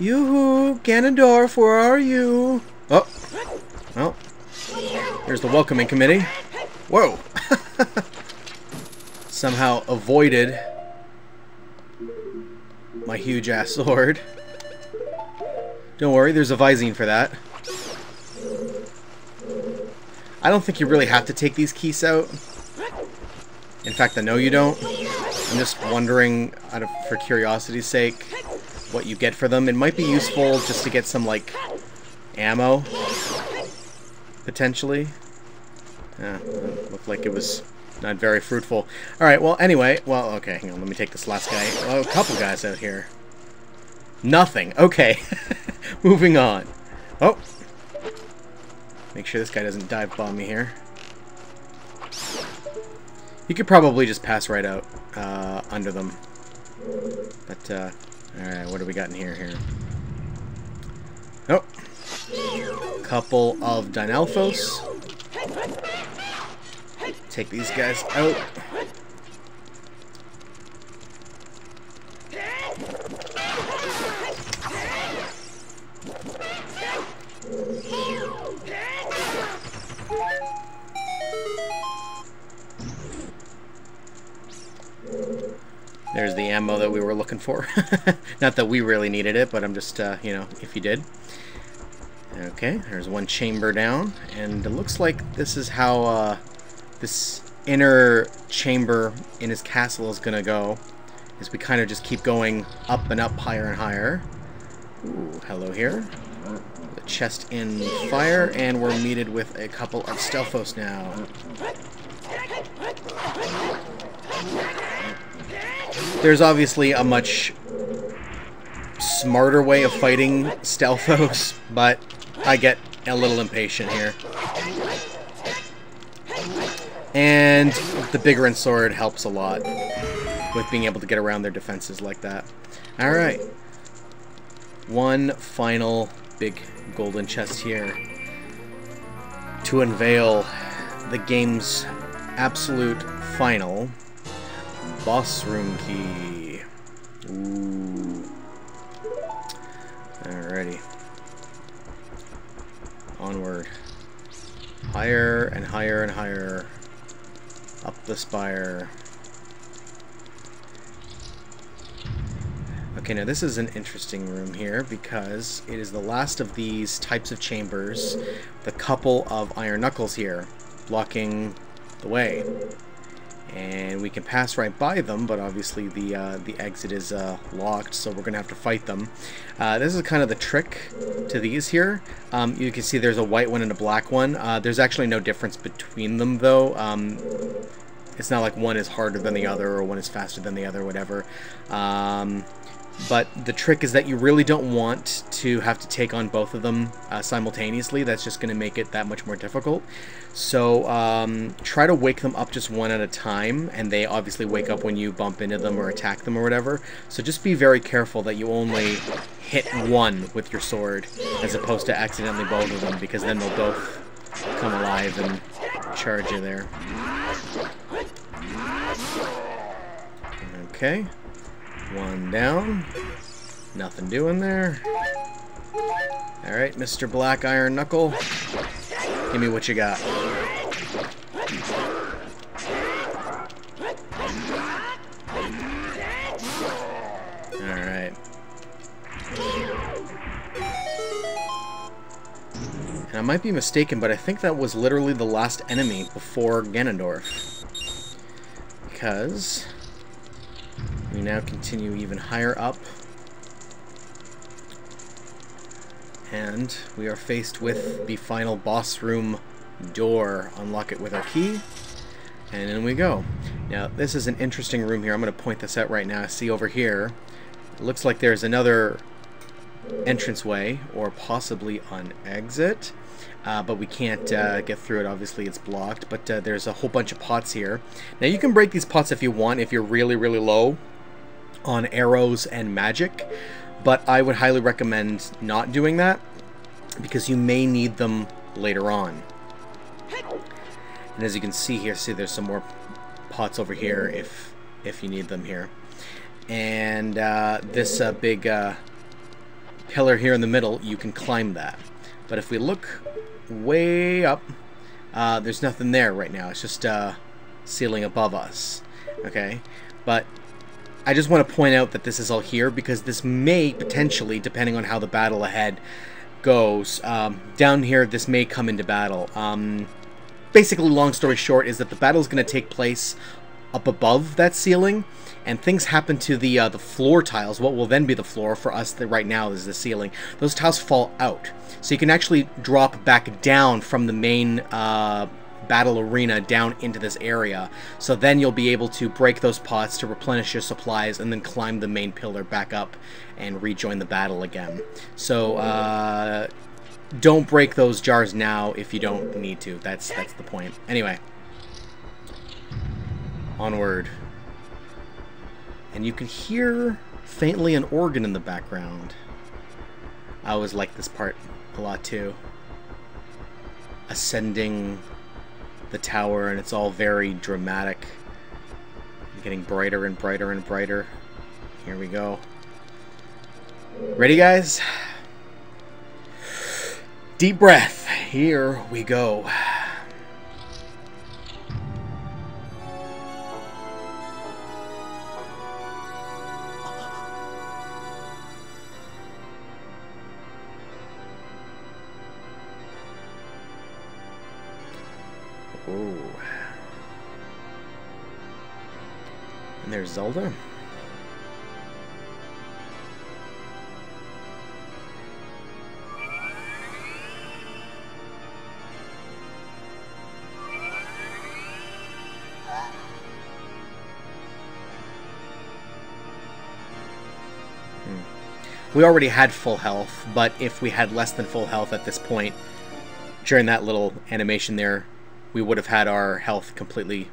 Yoo-hoo! Ganondorf, where are you? Oh. Well, here's the welcoming committee. Whoa! Somehow avoided my huge-ass sword. Don't worry, there's a Visine for that. I don't think you really have to take these keys out. In fact, I know you don't. I'm just wondering, for curiosity's sake, what you get for them. It might be useful just to get some, like, ammo, potentially. Yeah, looked like it was not very fruitful. Alright, well, anyway, okay, hang on, let me take this last guy. Well, a couple guys out here. Nothing. Okay. Moving on. Oh. Make sure this guy doesn't dive bomb me here. You could probably just pass right out under them. But, alright, what do we got in here? Oh. Couple of Dynalphos. Take these guys out. There's the ammo that we were looking for. Not that we really needed it, but I'm just, you know, if you did. Okay, there's one chamber down, and it looks like this is how this inner chamber in his castle is gonna go. As we kind of just keep going up and up, higher and higher. Ooh, hello here. The chest in fire, and we're meted with a couple of Stelphos now. There's obviously a much smarter way of fighting Stelphos, but I get a little impatient here. And the bigger sword helps a lot with being able to get around their defenses like that. Alright. One final big golden chest here to unveil the game's absolute final boss room key. Ooh. Alrighty. Onward. Higher and higher and higher. Up the spire. Okay, now this is an interesting room here because it is the last of these types of chambers. The couple of iron knuckles here blocking the way. And we can pass right by them, but obviously the exit is locked, so we're going to have to fight them. This is kind of the trick to these here. You can see there's a white one and a black one. There's actually no difference between them, though. It's not like one is harder than the other or one is faster than the other, whatever. But the trick is that you really don't want to have to take on both of them simultaneously. That's just going to make it that much more difficult. So try to wake them up just one at a time, and they obviously wake up when you bump into them or attack them or whatever. So just be very careful that you only hit one with your sword as opposed to accidentally both of them, because then they'll both come alive and charge you there. Okay. One down. Nothing doing there. Alright, Mr. Black Iron Knuckle. Give me what you got. Alright. And I might be mistaken, but I think that was literally the last enemy before Ganondorf. Because we now continue even higher up, and we are faced with the final boss room door. Unlock it with our key, and in we go. Now this is an interesting room here. I'm going to point this out right now. See over here, it looks like there's another entranceway, or possibly an exit. But we can't get through it. Obviously it's blocked, but there's a whole bunch of pots here. Now you can break these pots if you want, if you're really, really low on arrows and magic, but I would highly recommend not doing that because you may need them later on. And as you can see here, see there's some more pots over here if you need them here. And this big pillar here in the middle, you can climb that. But if we look way up, there's nothing there right now. It's just ceiling above us. Okay, but I just want to point out that this is all here because this may potentially, depending on how the battle ahead goes, down here this may come into battle. Basically, long story short, is that the battle is going to take place up above that ceiling, and things happen to the floor tiles. What will then be the floor for us right now is the ceiling. Those tiles fall out, so you can actually drop back down from the main battle arena down into this area. So then you'll be able to break those pots to replenish your supplies, and then climb the main pillar back up and rejoin the battle again. So don't break those jars now if you don't need to. That's the point. Anyway, onward. And you can hear faintly an organ in the background. I always like this part a lot too. Ascending the tower, and it's all very dramatic. Getting brighter and brighter and brighter. Here we go. Ready, guys? Deep breath. Here we go. Ooh. And there's Zelda. We already had full health, but if we had less than full health at this point, during that little animation there, we would have had our health completely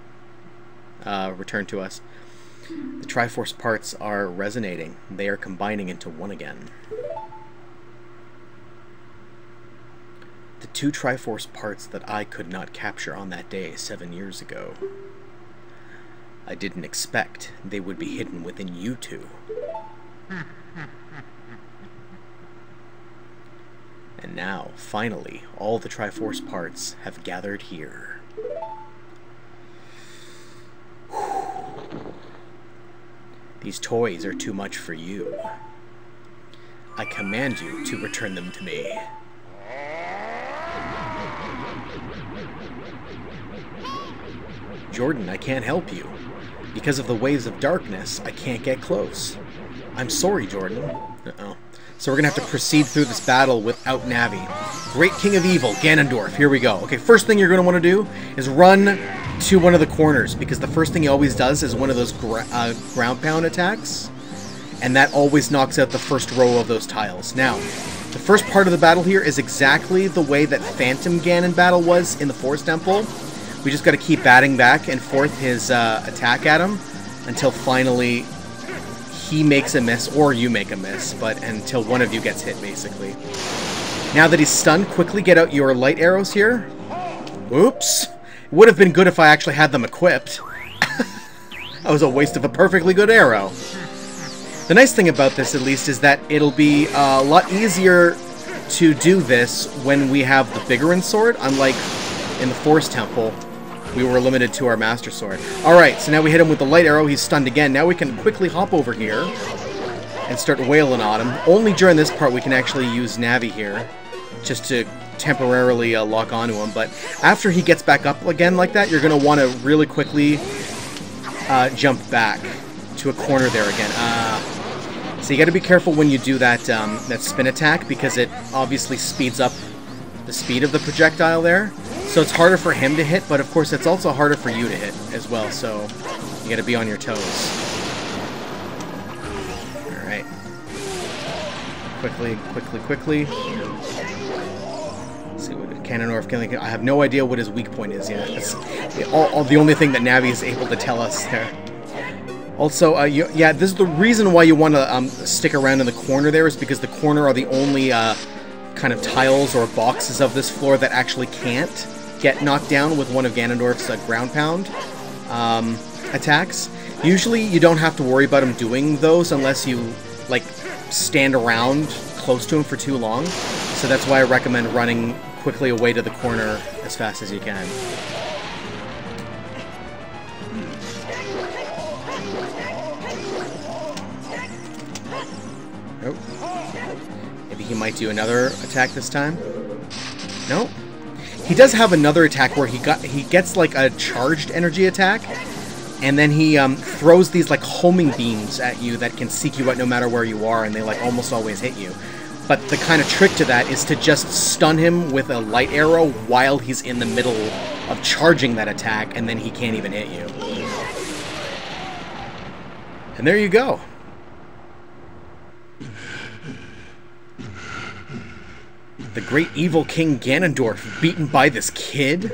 returned to us. The Triforce parts are resonating. They are combining into one again. The two Triforce parts that I could not capture on that day 7 years ago. I didn't expect they would be hidden within you two. And now, finally, all the Triforce parts have gathered here. These toys are too much for you. I command you to return them to me. Jordan, I can't help you. Because of the waves of darkness, I can't get close. I'm sorry, Jordan. Uh-oh. So we're going to have to proceed through this battle without Navi. Great King of Evil, Ganondorf. Here we go. Okay, first thing you're going to want to do is run to one of the corners, because the first thing he always does is one of those ground pound attacks, and that always knocks out the first row of those tiles. Now, the first part of the battle here is exactly the way that Phantom Ganon battle was in the Forest Temple. We just got to keep batting back and forth his attack at him until finally he makes a miss, or you make a miss, but until one of you gets hit, basically. Now that he's stunned, quickly get out your light arrows here. Oops. It would have been good if I actually had them equipped. That was a waste of a perfectly good arrow. The nice thing about this, at least, is that it'll be a lot easier to do this when we have the Biggoron sword, unlike in the Forest Temple. We were limited to our Master Sword. Alright, so now we hit him with the light arrow. He's stunned again. Now we can quickly hop over here and start wailing on him. Only during this part we can actually use Navi here, just to temporarily lock onto him. But after he gets back up again like that, you're going to want to really quickly jump back to a corner there again. So you got to be careful when you do that, that spin attack, because it obviously speeds up the speed of the projectile there. So it's harder for him to hit, but of course it's also harder for you to hit as well, so you gotta be on your toes. Alright. Quickly, quickly, quickly. Let's see what Ganondorf can... I have no idea what his weak point is yet. That's the only thing that Navi is able to tell us there. Also, yeah, this is the reason why you want to stick around in the corner there, is because the corner are the only kind of tiles or boxes of this floor that actually can't get knocked down with one of Ganondorf's ground pound attacks. Usually you don't have to worry about him doing those unless you like stand around close to him for too long. So that's why I recommend running quickly away to the corner as fast as you can. Oh. Maybe he might do another attack this time. No. He does have another attack where he gets like a charged energy attack, and then he throws these like homing beams at you that can seek you out no matter where you are, and they like almost always hit you. But the kind of trick to that is to just stun him with a light arrow while he's in the middle of charging that attack, and then he can't even hit you. And there you go. The great evil King Ganondorf beaten by this kid?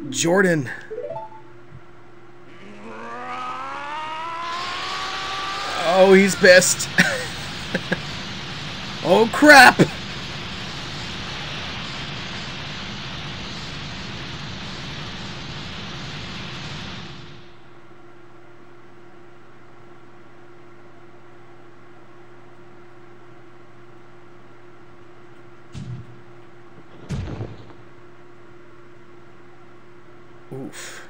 Jordan. Oh, he's pissed. Oh, crap! Oof.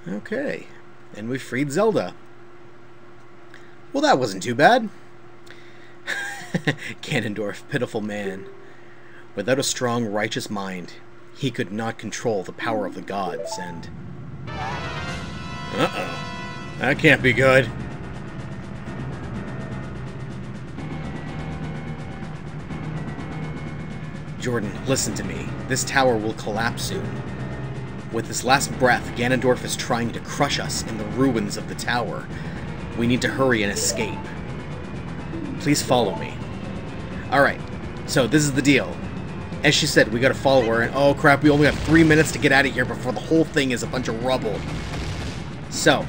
Okay, and we freed Zelda. Well, that wasn't too bad. Ganondorf, pitiful man. Without a strong, righteous mind, he could not control the power of the gods, and... Uh-oh. That can't be good. Jordan, listen to me. This tower will collapse soon. With his last breath, Ganondorf is trying to crush us in the ruins of the tower. We need to hurry and escape. Please follow me. Alright, so this is the deal. As she said, we gotta follow her, and oh crap, we only have 3 minutes to get out of here before the whole thing is a bunch of rubble. So,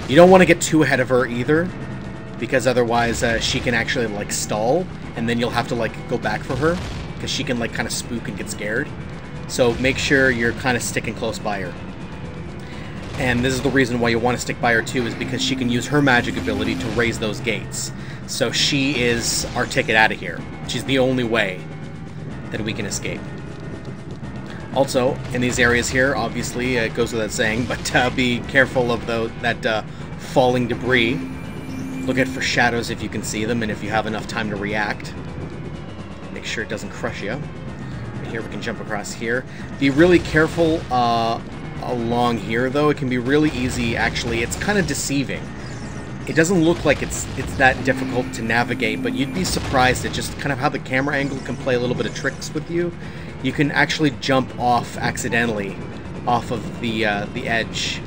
you don't want to get too ahead of her either, because otherwise she can actually like stall, and then you'll have to like go back for her, because she can like kind of spook and get scared. So make sure you're kind of sticking close by her. And this is the reason why you want to stick by her too, is because she can use her magic ability to raise those gates. So she is our ticket out of here. She's the only way that we can escape. Also, in these areas here, obviously, it goes without saying, but be careful of that falling debris. Look out for shadows if you can see them, and if you have enough time to react. Make sure it doesn't crush you. Right here, we can jump across here. Be really careful along here, though. It can be really easy, actually. It's kind of deceiving. It doesn't look like it's that difficult to navigate, but you'd be surprised at just kind of how the camera angle can play a little bit of tricks with you. You can actually jump off accidentally off of the edge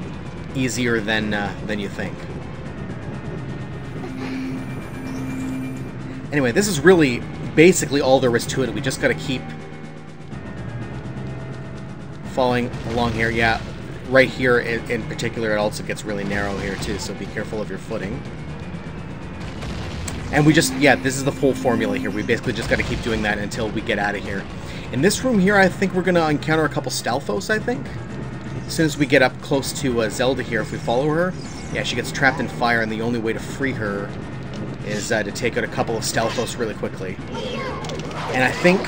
easier than you think. Anyway, this is really basically all there is to it. We just got to keep falling along here. Yeah, right here in particular, it also gets really narrow here too, so be careful of your footing. And we just, yeah, this is the full formula here. We basically just got to keep doing that until we get out of here. In this room here, I think we're going to encounter a couple Stalfos, I think. As soon as we get up close to Zelda here, if we follow her, yeah, she gets trapped in fire, and the only way to free her is to take out a couple of Stalfos really quickly. And I think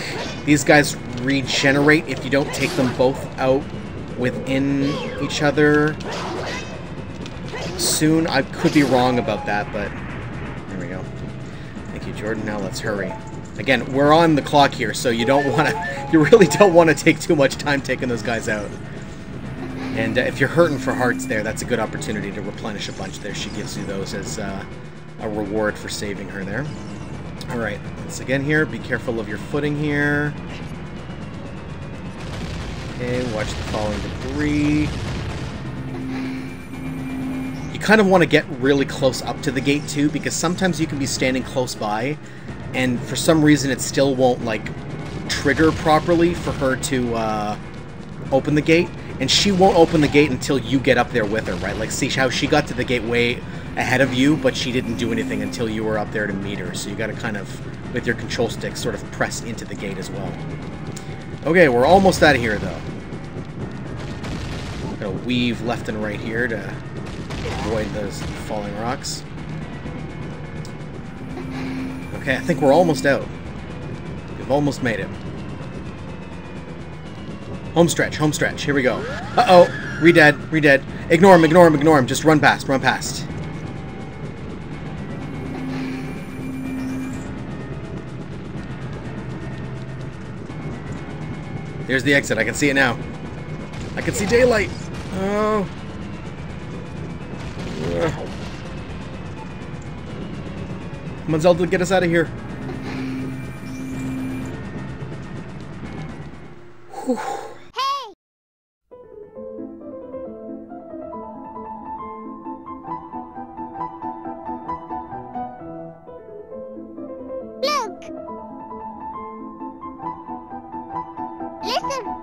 these guys regenerate if you don't take them both out within each other soon. I could be wrong about that, but there we go. Thank you, Jordan. Now let's hurry. Again, we're on the clock here, so you really don't want to take too much time taking those guys out. And if you're hurting for hearts there, that's a good opportunity to replenish a bunch there. She gives you those as a reward for saving her there. Alright, once again here, be careful of your footing here. Okay, watch the falling debris. You kind of want to get really close up to the gate too, because sometimes you can be standing close by, and for some reason it still won't like trigger properly for her to open the gate, and she won't open the gate until you get up there with her, right? Like, see how she got to the gate way ahead of you, but she didn't do anything until you were up there to meet her. So you got to kind of, with your control stick, sort of press into the gate as well. Okay, we're almost out of here, though. Gotta weave left and right here to avoid those falling rocks. Okay, I think we're almost out. We've almost made it. Home stretch, home stretch. Here we go. Uh-oh. Re-dead, re-dead. Ignore him, ignore him, ignore him. Just run past, run past. There's the exit. I can see it now. I can see daylight. Oh. Come on, Zelda, get us out of here. Whew. Hey! Look! Listen!